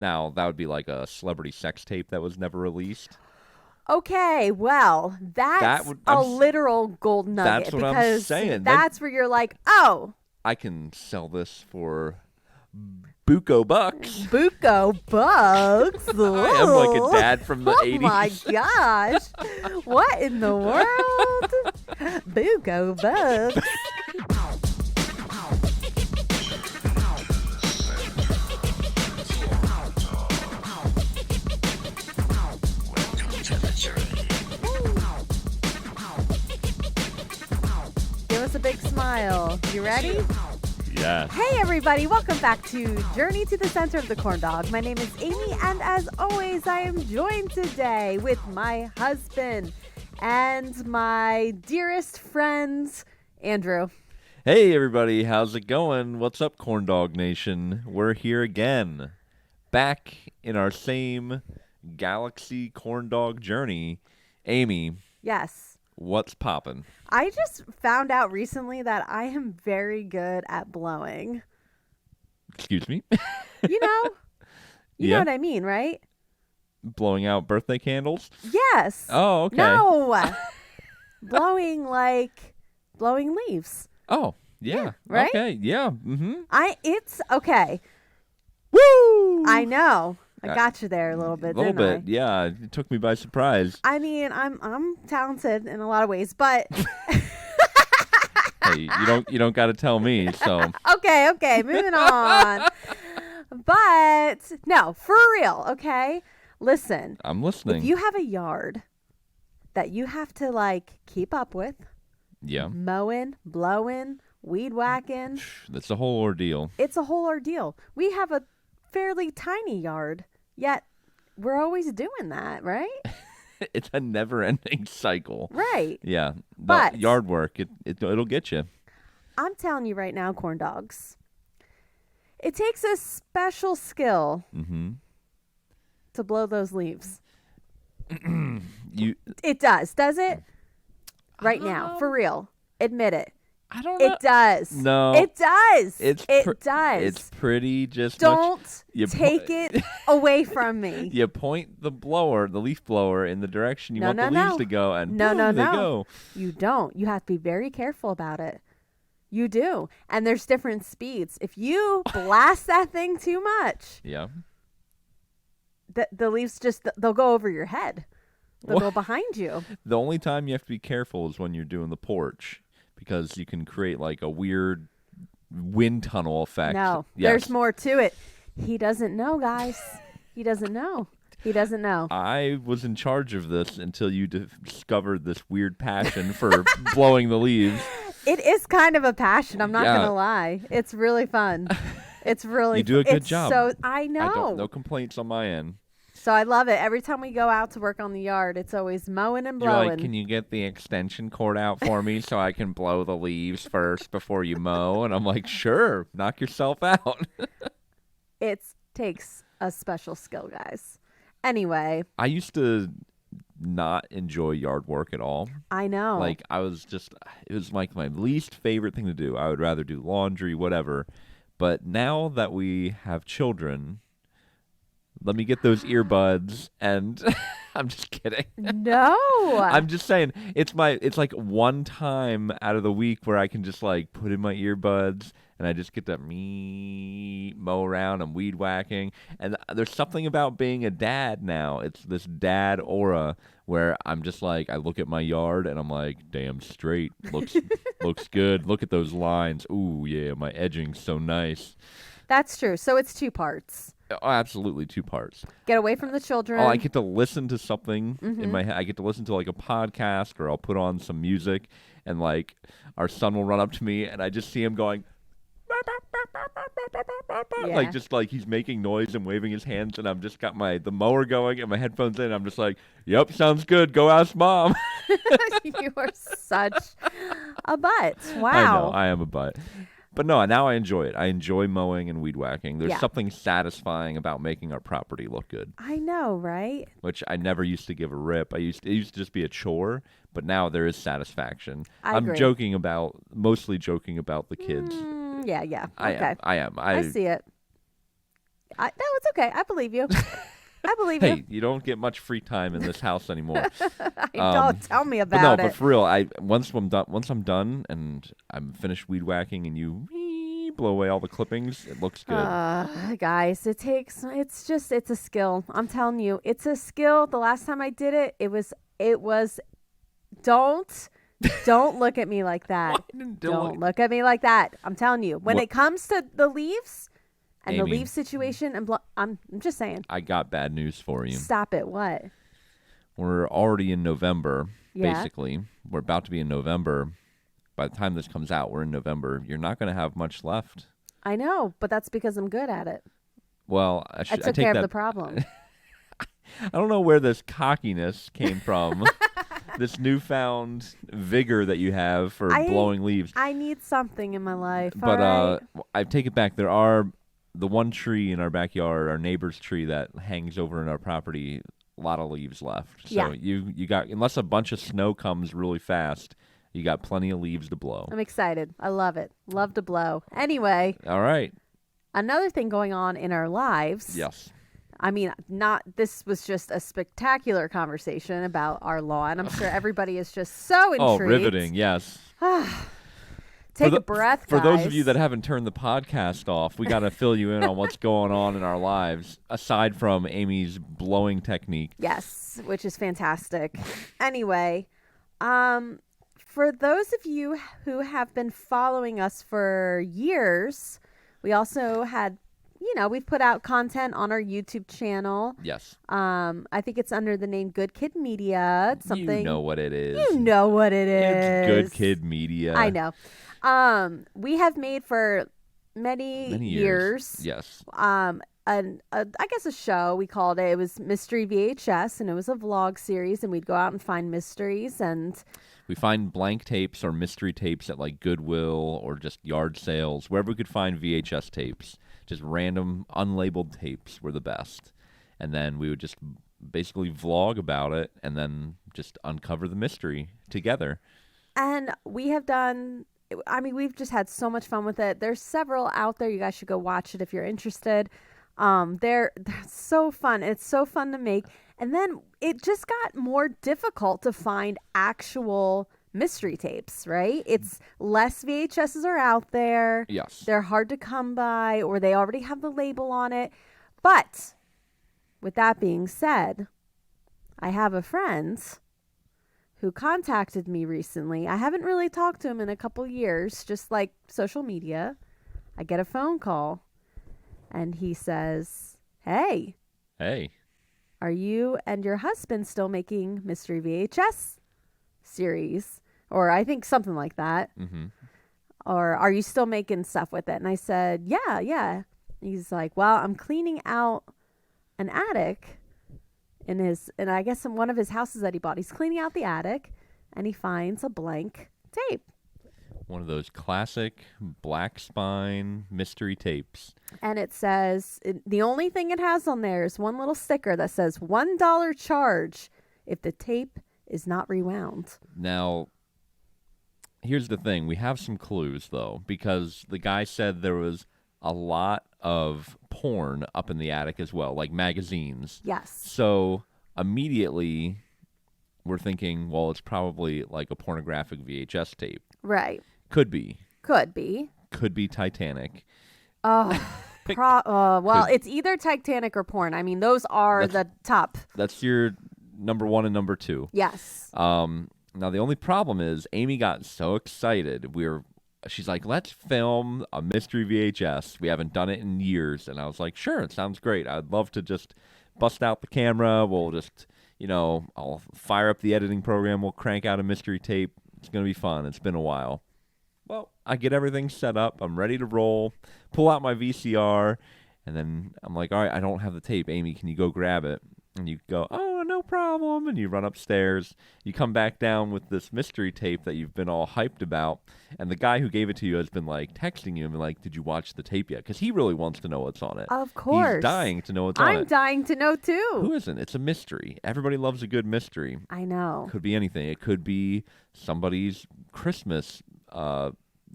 Now, that would be like a celebrity sex tape that was never released. Okay, well, That that's would a literal gold That's nugget what I'm because saying. Then that's where you're like, oh, I can sell this for buco bucks. Buko bugs. I am like a Ooh. dad from the Oh my 80s. gosh. What in the world? Buko bugs. Give us a big smile. You ready? Yes. Hey everybody, welcome back to Journey to the Center of the Corn Dog. My name is Amy, and as always, I am joined today with my husband and my dearest friends, Andrew. Hey, everybody. How's it going? What's up, Corn Dog Nation? We're here again. Back in our same galaxy corn dog journey. Amy, Yes. what's poppin'? I just found out recently that I am very good at blowing. Excuse me? You know? You know Yeah? what I mean, right? Blowing out birthday candles? Yes. Oh, okay. No. blowing leaves. Oh, yeah. Yeah, right? Okay, yeah. Mm-hmm. It's okay. Woo! I know. I Uh, got you there a little bit, A little didn't bit, yeah. It took me by surprise. I mean, I'm talented in a lot of ways, but Hey, you don't got to tell me. So okay, moving on. But no, for real, okay? Listen, I'm listening. if you have a yard that you have to like keep up with, Yeah, mowing, blowing, weed whacking, that's a whole ordeal. it's a whole ordeal. We have a fairly tiny yard, yet we're always doing that, right? It's a never-ending cycle. Right. Yeah, But yard work, it'll get you. I'm telling you right now, corn dogs, it takes a special skill Mm-hmm. to blow those leaves. You, It does it? Right now, for real. Admit it. I don't know. It does. No, It does. It's it does. It's pretty just Don't much. You take it away from me. You point the leaf blower, in the direction you No, want no, the leaves no. to go, and No, boom, no, they no. go. You don't. You have to be very careful about it. You do. And there's different speeds. If you blast that thing too much, Yeah. the leaves they'll go over your head. They'll go What? behind you. The only time you have to be careful is when you're doing the porch, because you can create like a weird wind tunnel effect. No, Yes. there's more to it. He doesn't know, guys. He doesn't know. He doesn't know. I was in charge of this until you discovered this weird passion for blowing the leaves. It is kind of a passion. I'm not Yeah. gonna lie. It's really fun. It's really. You do a good it's job. So I know. No complaints on my end. So I love it. Every time we go out to work on the yard, it's always mowing and You're blowing. like, can you get the extension cord out for me so I can blow the leaves first before you mow? And I'm like, sure, knock yourself out. It takes a special skill, guys. Anyway, I used to not enjoy yard work at all. I know. Like, it was like my least favorite thing to do. I would rather do laundry, whatever. But now that we have children, let me get those earbuds, and I'm just kidding. No. I'm just saying it's like one time out of the week where I can just like put in my earbuds and I just get to mow around and weed whacking. And there's something about being a dad now. It's this dad aura where I'm just like, I look at my yard and I'm like, damn straight. Looks good. Look at those lines. Ooh, yeah, my edging's so nice. That's true. So it's two parts. Oh, absolutely, two parts. Get away from the children. Oh, I get to listen to something in my head. I get to listen to like a podcast, or I'll put on some music, and like our son will run up to me, and I just see him going, Yeah. like just like he's making noise and waving his hands, and I'm just got the mower going and my headphones in. And I'm just like, yep, sounds good. Go ask mom. You are such a butt. I Wow. know, I am a butt. But no, now I enjoy it. I enjoy mowing and weed whacking. There's Yeah. something satisfying about making our property look good, I know, right? which I never used to give a rip. It used to just be a chore, but now there is satisfaction. I I'm agree. mostly joking about the kids. Yeah. I Okay. am. I am. I see it. No, it's okay. I believe you. I believe Hey, you. you don't get much free time in this house anymore. Don't tell me But about no, it. but for real, once I'm done and I'm finished weed whacking and you blow away all the clippings, it looks good. Guys, it's a skill. I'm telling you, it's a skill. The last time I did it, it was, don't look at me like that. Don't look at me like that. I'm telling you, when it comes to the leaves and Amy, the leaf situation, I'm just saying. I got bad news for you. Stop it. What? We're already in November, Yeah. basically. We're about to be in November. By the time this comes out, we're in November. You're not going to have much left. I know, but that's because I'm good at it. Well, I took care of the problem. I don't know where this cockiness came from. This newfound vigor that you have for blowing leaves. I need something in my life. But all right? I take it back. There are the one tree in our backyard, our neighbor's tree that hangs over in our property. A lot of leaves left. So Yeah. you got, unless a bunch of snow comes really fast, you got plenty of leaves to blow. I'm excited. I love it. Love to blow. Anyway, All right. another thing going on in our lives. Yes. I mean, this was just a spectacular conversation about our lawn. I'm sure everybody is just so intrigued. Oh, riveting. Yes. Take a breath, For guys. those of you that haven't turned the podcast off, we got to fill you in on what's going on in our lives, aside from Amy's blowing technique. Yes, which is fantastic. Anyway, for those of you who have been following us for years, we also had, we've put out content on our YouTube channel. Yes. I think it's under the name Good Kid Media. It's something. You know what it is. You know what it is. It's Good Kid Media. I know. We have made for many years. Yes. I guess a show, we called it. It was Mystery VHS, and it was a vlog series, and we'd go out and find mysteries. And we find blank tapes or mystery tapes at like Goodwill or just yard sales, wherever we could find VHS tapes. Just random unlabeled tapes were the best. And then we would just basically vlog about it and then just uncover the mystery together. And we've just had so much fun with it. There's several out there. You guys should go watch it if you're interested. They're so fun. It's so fun to make. And then it just got more difficult to find actual mystery tapes, right? It's less VHSs are out there. Yes. They're hard to come by, or they already have the label on it. But with that being said, I have a friend who contacted me recently. I haven't really talked to him in a couple years, just like social media. I get a phone call and he says, Hey, are you and your husband still making Mystery VHS series? Or I think something like that. Mm-hmm. Or are you still making stuff with it? And I said, yeah. He's like, well, I'm cleaning out an attic and I guess in one of his houses that he bought. He's cleaning out the attic and he finds a blank tape. One of those classic black spine mystery tapes. And it says, the only thing it has on there is one little sticker that says $1 charge if the tape is not rewound. Now, here's the thing. We have some clues, though, because the guy said there was a lot of porn up in the attic as well, like magazines. Yes. So immediately we're thinking, well, it's probably like a pornographic VHS tape. Right. Could be. Could be Titanic. Oh, well, it's either Titanic or porn. I mean, those are the top. That's your number one and number two. Yes. Now, the only problem is Amy got so excited. She's like, let's film a mystery VHS. We haven't done it in years. And I was like, sure, it sounds great. I'd love to just bust out the camera. We'll just, I'll fire up the editing program. We'll crank out a mystery tape. It's going to be fun. It's been a while. Well, I get everything set up. I'm ready to roll. Pull out my VCR. And then I'm like, all right, I don't have the tape. Amy, can you go grab it? And you go, oh, no problem. And you run upstairs. You come back down with this mystery tape that you've been all hyped about. And the guy who gave it to you has been like texting you and been like, did you watch the tape yet? Because he really wants to know what's on it. Of course. He's dying to know what's on it. I'm dying to know too. Who isn't? It's a mystery. Everybody loves a good mystery. I know. Could be anything. It could be somebody's Christmas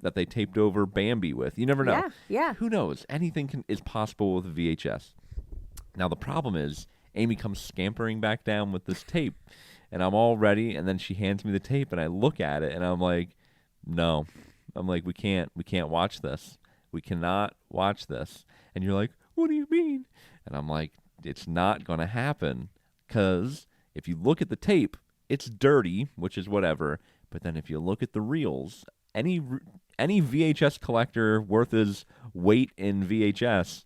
that they taped over Bambi with. You never know. Yeah, yeah. Who knows? Anything is possible with VHS. Now the problem is, Amy comes scampering back down with this tape, and I'm all ready, and then she hands me the tape, and I look at it, and I'm like, no. I'm like, we can't watch this. We cannot watch this. And you're like, what do you mean? And I'm like, it's not going to happen, because if you look at the tape, it's dirty, which is whatever, but then if you look at the reels, any VHS collector worth his weight in VHS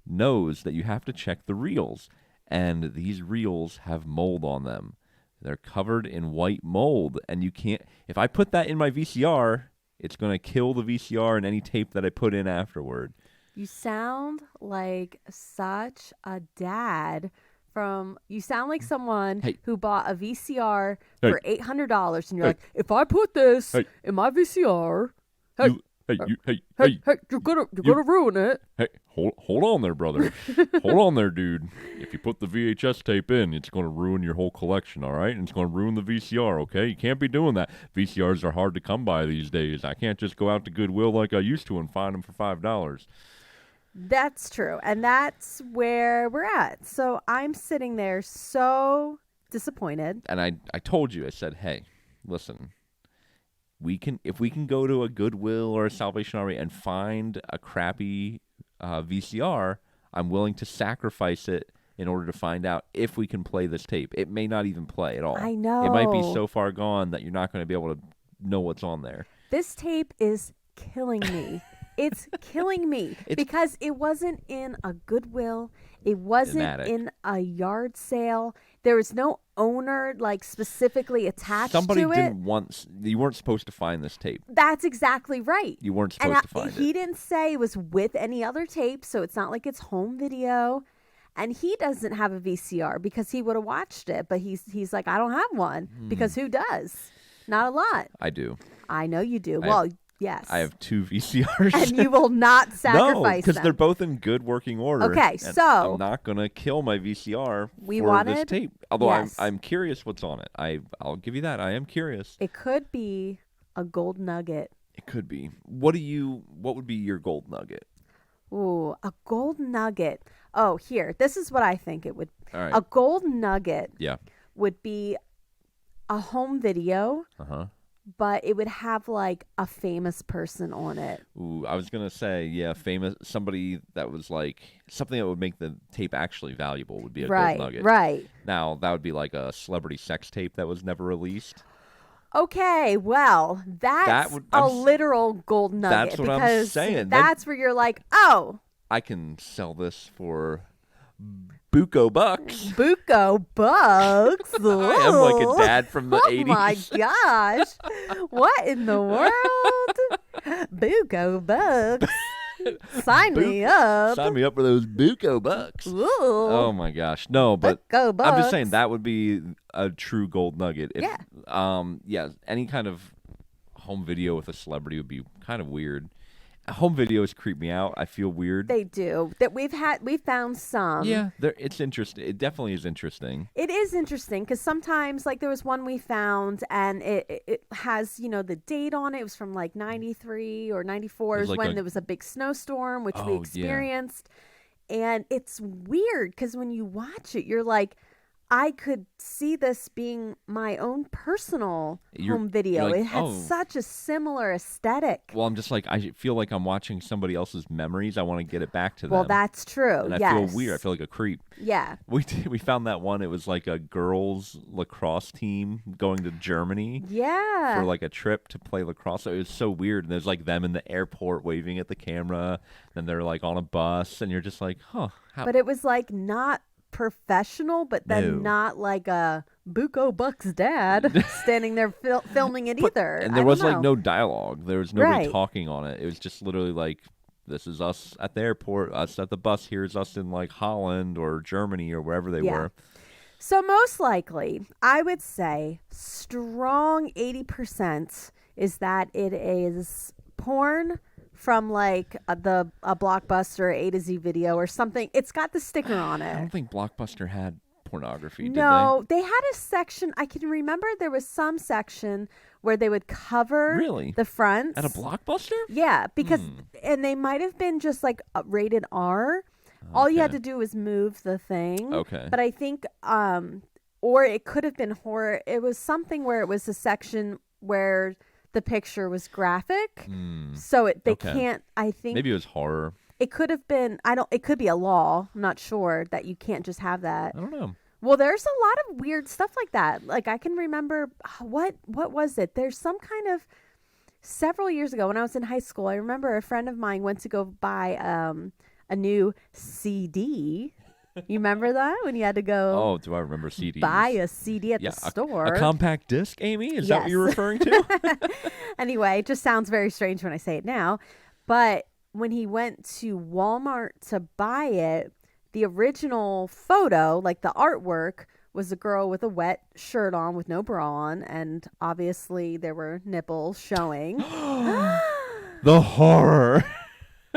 knows that you have to check the reels, and these reels have mold on them. They're covered in white mold, and you can't. If I put that in my VCR, it's going to kill the VCR and any tape that I put in afterward. You sound like such a dad. You sound like someone who bought a VCR for $800, and you're like, if I put this in my VCR, you're gonna ruin it. Hey, hold on there, brother. Hold on there, dude. If you put the VHS tape in, it's gonna ruin your whole collection, all right? And it's gonna ruin the VCR, okay? You can't be doing that. VCRs are hard to come by these days. I can't just go out to Goodwill like I used to and find them for $5. That's true, and that's where we're at. So I'm sitting there so disappointed. And I told you, I said, hey, listen, if we can go to a Goodwill or a Salvation Army and find a crappy VCR, I'm willing to sacrifice it in order to find out if we can play this tape. It may not even play at all. I know. It might be so far gone that you're not going to be able to know what's on there. This tape is killing me. It's killing me because it wasn't in a Goodwill. It wasn't in a yard sale. There was no owner specifically attached to it. Somebody didn't want. You weren't supposed to find this tape. That's exactly right. You weren't supposed to find it. He didn't say it was with any other tape, so it's not like it's home video. And he doesn't have a VCR because he would have watched it, but he's like, I don't have one because who does? Not a lot. I do. I know you do. Yes. I have 2 VCRs. And you will not sacrifice them. No, because they're both in good working order. Okay, so I'm not going to kill my VCR for this tape. Although I'm curious what's on it. I'll give you that. I am curious. It could be a gold nugget. It could be. What would be your gold nugget? Ooh, a gold nugget. Oh, here. This is what I think it would. All right. A gold nugget would be a home video. Uh-huh. But it would have a famous person on it. Ooh, I was going to say, famous, somebody that was something that would make the tape actually valuable would be a gold nugget. Right. Now, that would be like a celebrity sex tape that was never released. Okay, well, that's a literal gold nugget. That's what I'm saying. That's where you're like, oh. I can sell this for buco bucks. Buco bucks? I am like a dad from the 80s. Oh my gosh. What in the world? Buco bucks. Sign me up. Sign me up for those buco bucks. Ooh. Oh my gosh. No, but buco bucks. I'm just saying that would be a true gold nugget. If, any kind of home video with a celebrity would be kind of weird. Home videos creep me out. I feel weird. They do. We've found some. Yeah, it's interesting. It definitely is interesting. It is interesting because sometimes, there was one we found, and it has the date on it. It was from 93 or 94. It was when there was a big snowstorm, which we experienced, and it's weird because when you watch it, you're like, I could see this being my own personal home video. It had such a similar aesthetic. Well, I'm just I feel like I'm watching somebody else's memories. I want to get it back to them. Well, that's true. And I feel weird. I feel like a creep. Yeah. We found that one. It was like a girls lacrosse team going to Germany. Yeah. For a trip to play lacrosse. So it was so weird. And there's them in the airport waving at the camera. Then they're on a bus, and you're just like, huh. But it was not professional, but then not like a buco bucks dad standing there filming it either. And there was no dialogue. There was nobody talking on it. It was just literally this is us at the airport, us at the bus. Here's us in Holland or Germany or wherever they were. So most likely, I would say strong 80% is that it is porn from a Blockbuster A to Z video or something. It's got the sticker on it. I don't think Blockbuster had pornography, No, they had a section. I can remember there was some section where they would cover Really? the fronts. At a Blockbuster? Yeah, because and they might have been just like rated R. All you had Okay. to do was move the thing. Okay. But I think or it could have been horror. It was something where it was a section where the picture was graphic. So they Okay. can't, I think Maybe it was horror. it could have been, it could be a law. I'm not sure that you can't just have that. I don't know. Well, there's a lot of weird stuff like that. Like I can remember what was it? There's some kind of several years ago when I was in high school. I remember a friend of mine went to go buy a new CD. You remember that when you had to go Oh, do I remember CDs? buy a CD at the store? A compact disc, Amy? Is that what you're Yes. referring to? Anyway, it just sounds very strange when I say it now. But when he went to Walmart to buy it, the original photo, like the artwork, was a girl with a wet shirt on with no bra on, and obviously there were nipples showing. The horror.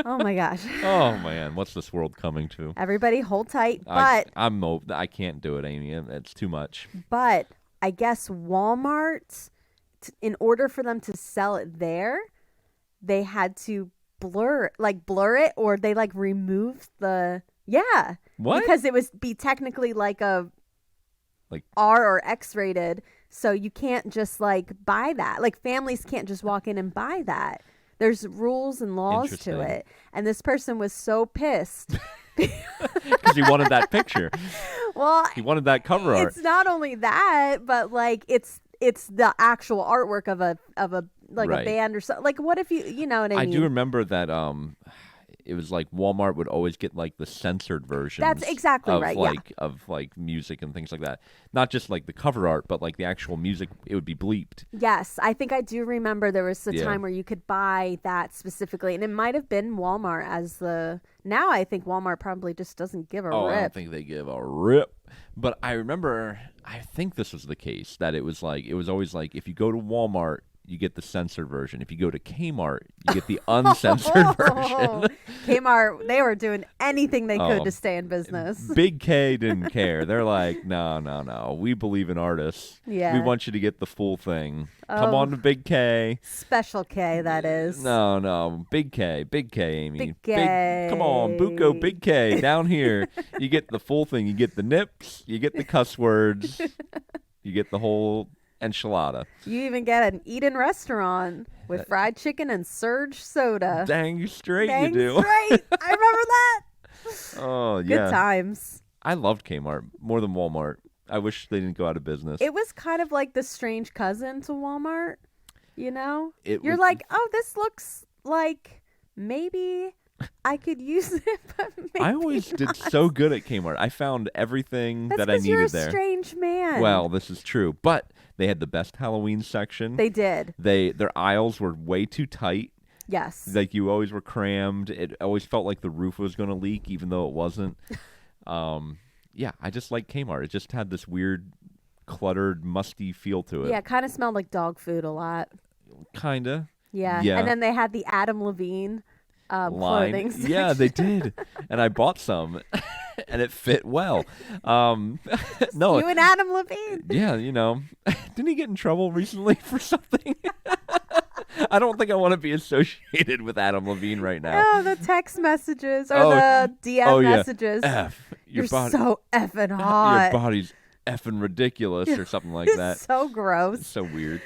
Oh my gosh. Oh man, what's this world coming to? Everybody hold tight. But I can't do it, Amy. It's too much. But I guess Walmart, in order for them to sell it there, they had to blur it, or they remove the What? because it was be technically like a Like- R or X rated, so you can't just buy that. Like families can't just walk in and buy that. There's rules and laws to Interesting. it. And this person was so pissed. Because he wanted that picture. Well, He wanted that cover art. it's not only that, but it's the actual artwork of a Right. a band or something. Like what if you know what I I mean? do remember that it was like Walmart would always get the censored versions. That's exactly of right, yeah. of music and things like that. Not just the cover art, but the actual music. It would be bleeped. Yes, I think I do remember there was a Yeah. time where you could buy that specifically, and it might have been Walmart as the. Now I think Walmart probably just doesn't give a I don't rip. think they give a rip. But I remember, I think this was the case, that it was always if you go to Walmart, you get the censored version. If you go to Kmart, you get the uncensored version. Kmart, they were doing anything they could Oh, to stay in business. Big K didn't care. They're like, no. We believe in artists. Yeah. We want you to get the full thing. Come Oh. on to Big K. Special K, that is. No. Big K, Amy. Big K. Come on, Buco, Big K, down here. You get the full thing. You get the nips. You get the cuss words. You get the whole enchilada. You even get an Eden restaurant with fried chicken and surge soda. Dang straight Dang you do. straight. I remember that. Oh, yeah. Good times. I loved Kmart more than Walmart. I wish they didn't go out of business. It was kind of like the strange cousin to Walmart, you know? It You're was- like, oh, this looks like maybe I could use it, but maybe I always did not. so good at Kmart. I found everything That's that I 'cause you're a needed there. strange man. Well, this is true, but they had the best Halloween section. They did. Their aisles were way too tight. Yes. You always were crammed. It always felt like the roof was going to leak, even though it wasn't. Yeah, I just like Kmart. It just had this weird, cluttered, musty feel to it. Yeah, it kind of smelled like dog food a lot. Kinda. Yeah. Yeah. And then they had the Adam Levine Line. clothing. Yeah, they did, and I bought some, and it fit well. No, You and Adam Levine. yeah, didn't he get in trouble recently for something? I don't think I want to be associated with Adam Levine right now. Oh, the text messages or Oh, the DM oh, yeah. messages. F, You're body, so effing your hot. body's effing ridiculous, or something like It's that. so gross. It's so weird.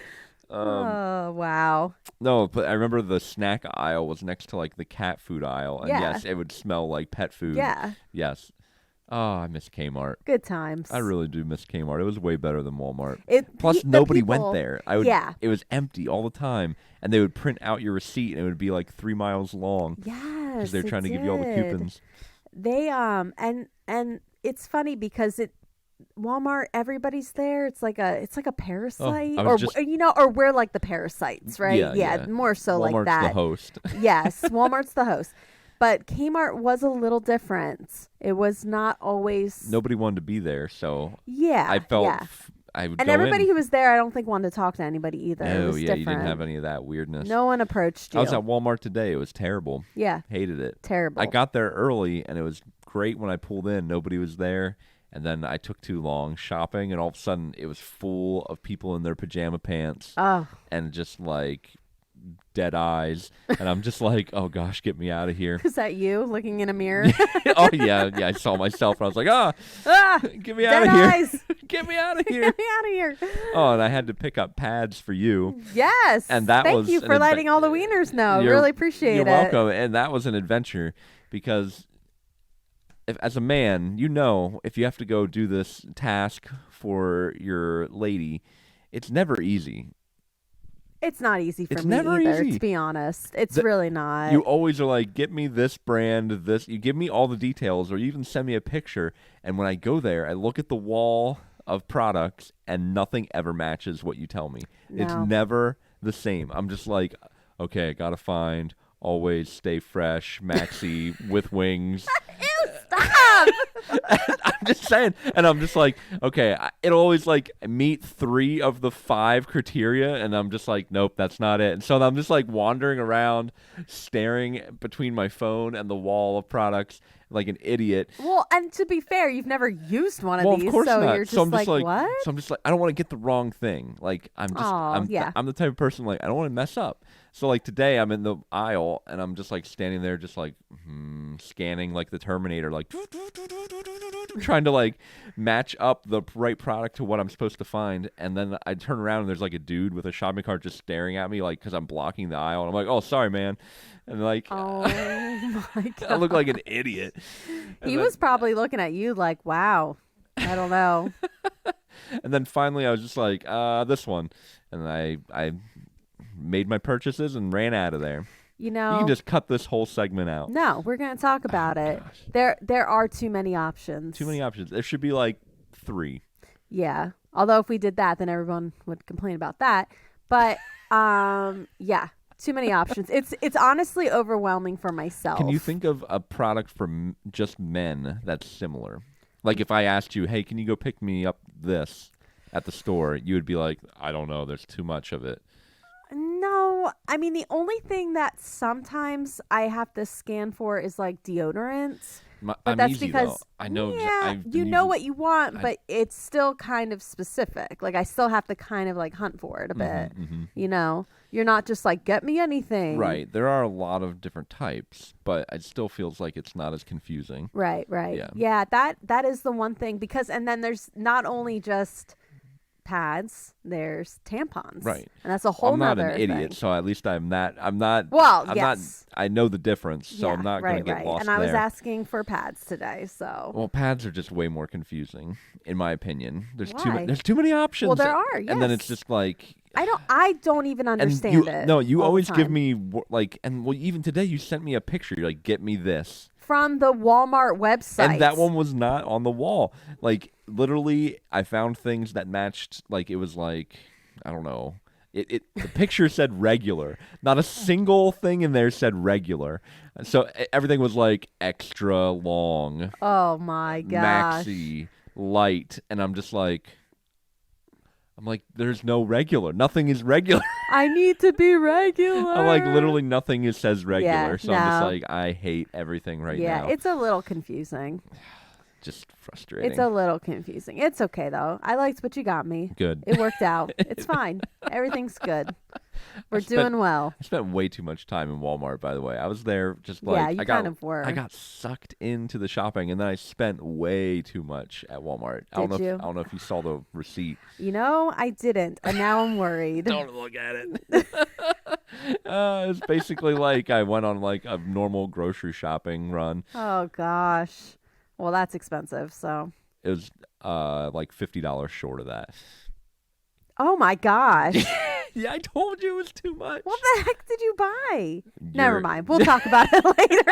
Oh, wow. No, but I remember the snack aisle was next to the cat food aisle, and Yeah. yes, it would smell like pet food. Yeah. Yes. Oh, I miss Kmart. Good times. I really do miss Kmart. It was way better than Walmart. It, Plus, the nobody people- went there. Yeah. It was empty all the time, and they would print out your receipt, and it would be 3 miles long Yes. because they're it trying to give you all the did. coupons. They and it's funny because Walmart, everybody's there. It's like a parasite, I or was just- or we're like the parasites, right? Yeah. more so Walmart's like that. the host. Yes, Walmart's the host. But Kmart was a little different. It was not always. Nobody wanted to be there, so Yeah. I felt Yeah. I would And go everybody in. who was there, I don't think wanted to talk to anybody either. It Oh was yeah, different. you didn't have any of that weirdness. No one approached you. I was at Walmart today. It was terrible. Yeah. Hated it. Terrible. I got there early, and it was great when I pulled in. Nobody was there, And then I took too long shopping, and all of a sudden it was full of people in their pajama pants Oh, and just like dead eyes. And I'm just like, oh gosh, get me out of here. is that you looking in a mirror? Oh yeah, I saw myself. And I was like, Ah, get me out dead of here. eyes. Get me out of here. Get me out of here. Oh, and I had to pick up pads for you. Yes. And that Thank was you an for letting all the wieners know. Really appreciate You're it. welcome. And that was an adventure because as a man, if you have to go do this task for your lady, it's never easy. It's not easy for It's me never either, easy. to be honest. It's really not. You always are like, get me this brand, this. You give me all the details, or you even send me a picture. And when I go there, I look at the wall of products, and nothing ever matches what you tell me. No. It's never the same. I'm just like, okay, I gotta find always stay fresh maxi with wings. Ew, stop! I'm just saying, and I'm just like, okay, it'll always like meet 3 of the 5 criteria, and I'm just like, nope, that's not it. And so I'm just like wandering around, staring between my phone and the wall of products like an idiot. Well, and to be fair, you've never used one of Well, these, of course so not. you're just, so I'm just like, what? So I'm just like, I don't want to get the wrong thing. Like, I'm the type of person like I don't want to mess up. So like today, I'm in the aisle and I'm just like standing there, just like scanning like the Terminator, like trying to like match up the right product to what I'm supposed to find. And then I turn around and there's like a dude with a shopping cart just staring at me, like because I'm blocking the aisle. And I'm like, oh, sorry, man. And like, Oh my god, I look like an idiot. He was probably looking at you like, wow, I don't know. And then finally, I was just like, this one, and I made my purchases and ran out of there. You know, You can just cut this whole segment out. no, we're gonna talk about it. Gosh. There are too many options. Too many options. There should be like 3. Yeah. Although if we did that, then everyone would complain about that. But yeah, too many options. It's honestly overwhelming for myself. Can you think of a product for just men that's similar? Like if I asked you, hey, can you go pick me up this at the store? You would be like, I don't know. There's too much of it. No, I mean the only thing that sometimes I have to scan for is like deodorant. But I'm that's easy, because though. I know. yeah, you know what you want, but it's still kind of specific. Like I still have to kind of like hunt for it a bit. You know, you're not just like get me anything. Right. There are a lot of different types, but it still feels like it's not as confusing. Right. Yeah, that is the one thing because and then there's not only just pads, there's tampons. Right. And that's a whole I'm not nother an idiot, thing. so at least I'm not. Well, I'm yes. not. I know the difference, so I'm not going to get lost And I was there. asking for pads today, so. Well, pads are just way more confusing, in my opinion. There's Why? There's too many options. Well, there are. Yes. And then it's just like. I don't even understand it. No, you all the always give time. me like, and well, even today you sent me a picture. You're like, get me this. From the Walmart website. And that one was not on the wall. Like literally, I found things that matched. Like it was like, I don't know. The picture said regular. Not a single thing in there said regular. So everything was like extra long, Oh my gosh. maxi, light, and I'm like, there's no regular. Nothing is regular. I need to be regular. I'm like, literally nothing says regular. Yeah, So I'm just no. like, I hate everything right Yeah, now. it's a little confusing. Just frustrating. It's a little confusing. It's okay though. I liked what you got me. Good. It worked out. It's fine. Everything's good. We're doing well. I spent way too much time in Walmart, by the way. I was there just like Yeah, you kind of were. I got sucked into the shopping, and then I spent way too much at Walmart. I Did you? don't know if you saw the receipt. You know, I didn't, and now I'm worried. Don't look at it. It's basically like I went on like a normal grocery shopping run. Oh gosh. Well, that's expensive. So. It was like $50 short of that. Oh my gosh. Yeah, I told you it was too much. What the heck did you buy? Never mind. We'll talk about it later.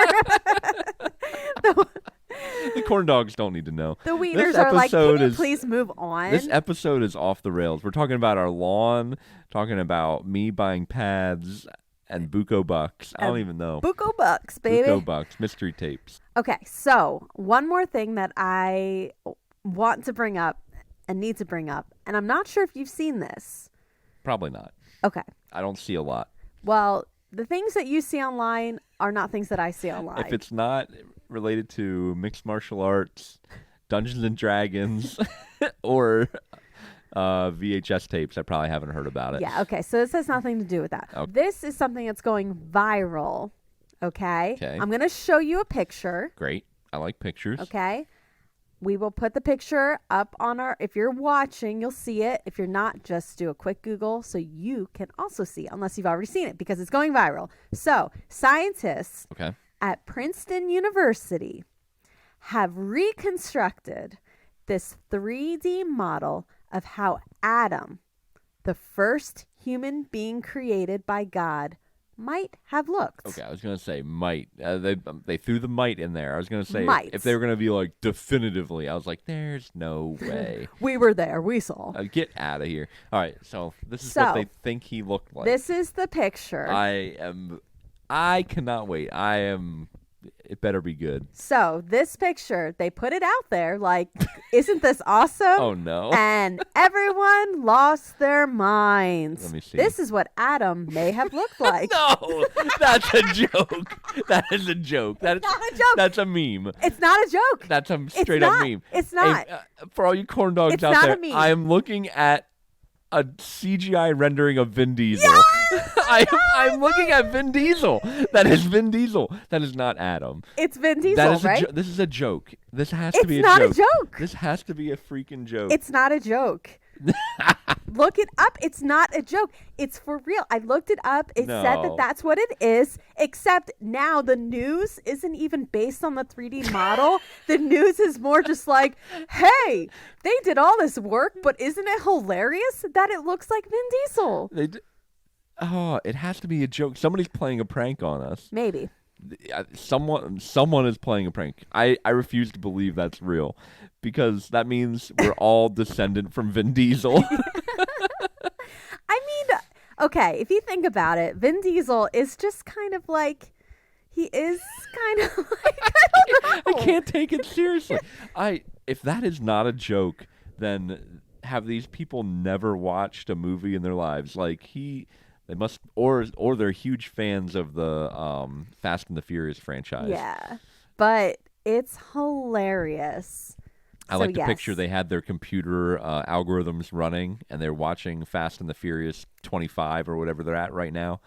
The corn dogs don't need to know. The wieners This are like, can you episode is- please move on? This episode is off the rails. We're talking about our lawn, talking about me buying pads and Buco Bucks. I don't even know. Buco Bucks, baby. Buco Bucks, mystery tapes. Okay, so one more thing that I want to bring up and need to bring up, and I'm not sure if you've seen this. Probably not. Okay. I don't see a lot. Well, the things that you see online are not things that I see online. If it's not related to mixed martial arts, Dungeons and Dragons or VHS tapes. I probably haven't heard about it. Yeah, okay. So this has nothing to do with that. Okay. This is something that's going viral, okay? Okay. I'm going to show you a picture, Great. I like pictures. okay? We will put the picture up on our, if you're watching, you'll see it. If you're not, just do a quick Google so you can also see it, unless you've already seen it because it's going viral. So scientists Okay. at Princeton University have reconstructed this 3D model of how Adam, the first human being created by God, might have looked. Okay, I was gonna say might. They threw the might in there. I was gonna say Might. if they were gonna be like definitively, I was like, there's no way. We were there. We saw. Get out of here. All right, so this is what they think he looked like. This is the picture. I cannot wait. It better be good. So this picture, they put it out there like, isn't this awesome? Oh no. And everyone lost their minds. Let me see. This is what Adam may have looked like. No, that's a joke. That is a joke. That's not a joke. That's a meme. It's not a joke. That's a straight up meme. It's not. Hey, for all you corn dogs It's out not there, a meme. I am looking at a CGI rendering of Vin Diesel. Yes! I'm looking at Vin Diesel. That is Vin Diesel. That is not Adam. It's Vin Diesel, That is right? this is a joke. This has to be a It's not joke. a joke. This has to be a freaking joke. It's not a joke. Look it up. It's not a joke. It's for real. I looked it up. It said No. that that's what it is, except now the news isn't even based on the 3D model. The news is more just like, hey, they did all this work, but isn't it hilarious that it looks like Vin Diesel? Oh, it has to be a joke. Somebody's playing a prank on us. Maybe. Someone is playing a prank. I refuse to believe that's real because that means we're all descendant from Vin Diesel. I mean, okay, if you think about it, Vin Diesel is just kind of like, he is kind of like, I don't know. I can't take it seriously. If that is not a joke, then have these people never watched a movie in their lives? Like they must, or they're huge fans of the Fast and the Furious franchise. Yeah, but it's hilarious. I like the picture. They had their computer algorithms running, and they're watching Fast and the Furious 25 or whatever they're at right now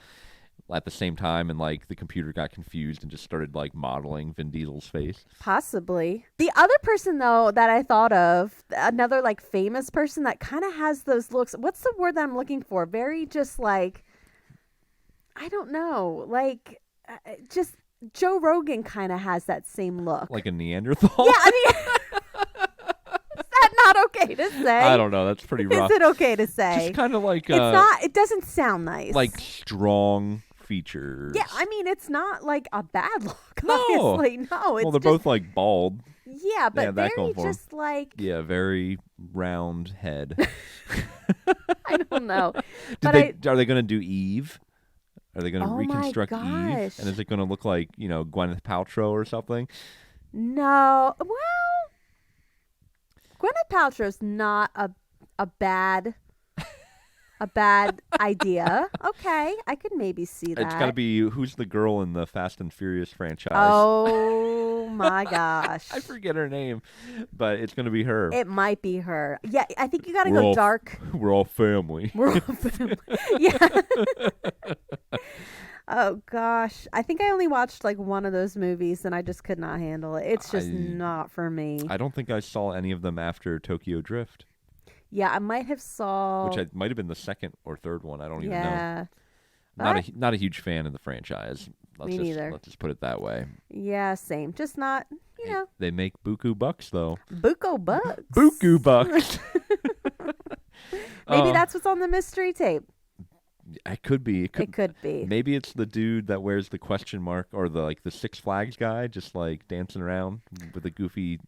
at the same time, and like the computer got confused and just started like modeling Vin Diesel's face. Possibly. The other person though that I thought of, another like famous person that kind of has those looks. What's the word that I'm looking for? Very just like, I don't know, like just Joe Rogan kind of has that same look. Like a Neanderthal? Yeah, I mean, is that not okay to say? I don't know. That's pretty rough. Is it okay to say? Just kind of like it's not. It doesn't sound nice. like strong features. Yeah, I mean, it's not like a bad look. No. Obviously, no. It's Well, they're just, both like bald. yeah, but have that very going for 'em. just like Yeah, very round head. I don't know. Are they going to do Eve? Are they going to Oh my reconstruct Eve? gosh. And is it going to look like, Gwyneth Paltrow or something? No. Well, Gwyneth Paltrow's not a bad idea. Okay, I could maybe see that. It's got to be who's the girl in the Fast and Furious franchise? Oh my gosh. I forget her name, but it's going to be her. It might be her. Yeah, I think you got to We're go all- dark. We're all family. We're all family. Yeah. Oh gosh, I think I only watched like one of those movies and I just could not handle it. It's just not for me. I don't think I saw any of them after Tokyo Drift, Yeah, I might have saw. which might have been the second or third one. I don't even know. Yeah. Not a huge fan of the franchise. Me neither. Let's just put it that way. Yeah, same. Just not, They make buku bucks though. buco bucks. Buku bucks. Maybe that's what's on the mystery tape. It could be. It could be. Maybe it's the dude that wears the question mark or the Six Flags guy, just like dancing around with a goofy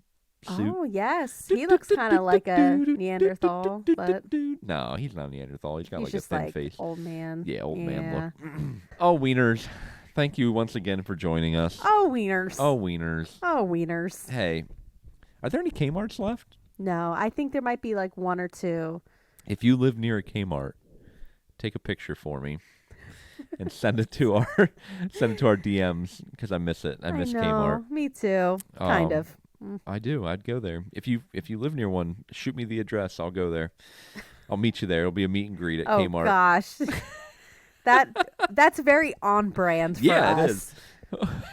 suit. Oh yes, he looks kind of like a Neanderthal, but No, he's not a Neanderthal. He's got he's like a just thin like face. old man. Yeah, old man Yeah. look. Oh, wieners. Thank you once again for joining us. Oh wieners. Oh, wieners. Oh wieners. Hey, are there any Kmarts left? No, I think there might be like one or two. If you live near a Kmart, take a picture for me and send it to our DMs because I miss it. I miss know. Kmart. Me too. Kind of. I do. I'd go there. If you live near one, shoot me the address. I'll go there. I'll meet you there. It'll be a meet and greet at Oh Kmart. gosh, that's very on brand for Yeah, us. it is.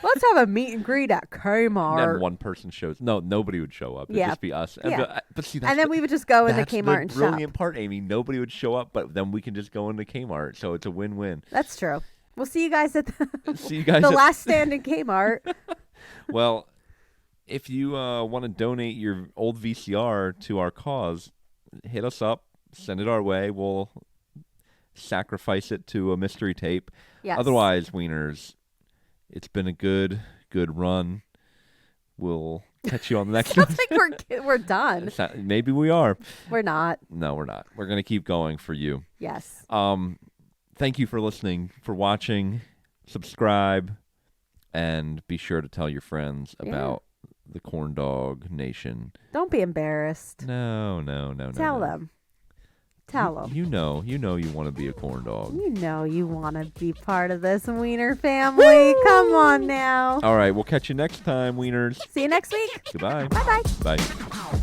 Let's have a meet and greet at Kmart. And then one person shows. No, nobody would show up. It'd Yeah. just be us. And, Yeah. but see, that's And then we would just go into that's Kmart and the shop. brilliant part, Amy. Nobody would show up, but then we can just go into Kmart. So it's a win-win. That's true. We'll see you guys at See you guys. the at- last stand in Kmart. Well, if you want to donate your old VCR to our cause, hit us up. Send it our way. We'll sacrifice it to a mystery tape. Yes. Otherwise, Wieners, it's been a good run. We'll catch you on the next one. Sounds like we're done. Maybe we are. We're not. No, we're not. We're going to keep going for you. Yes. Thank you for listening, for watching. Subscribe, and be sure to tell your friends about the Corn Dog Nation. Don't be embarrassed. No. Tell them. Tell them. You know you want to be a corn dog. You know you want to be part of this Wiener family. Come on now. All right, we'll catch you next time, Wieners. See you next week. Goodbye. Bye-bye. Bye.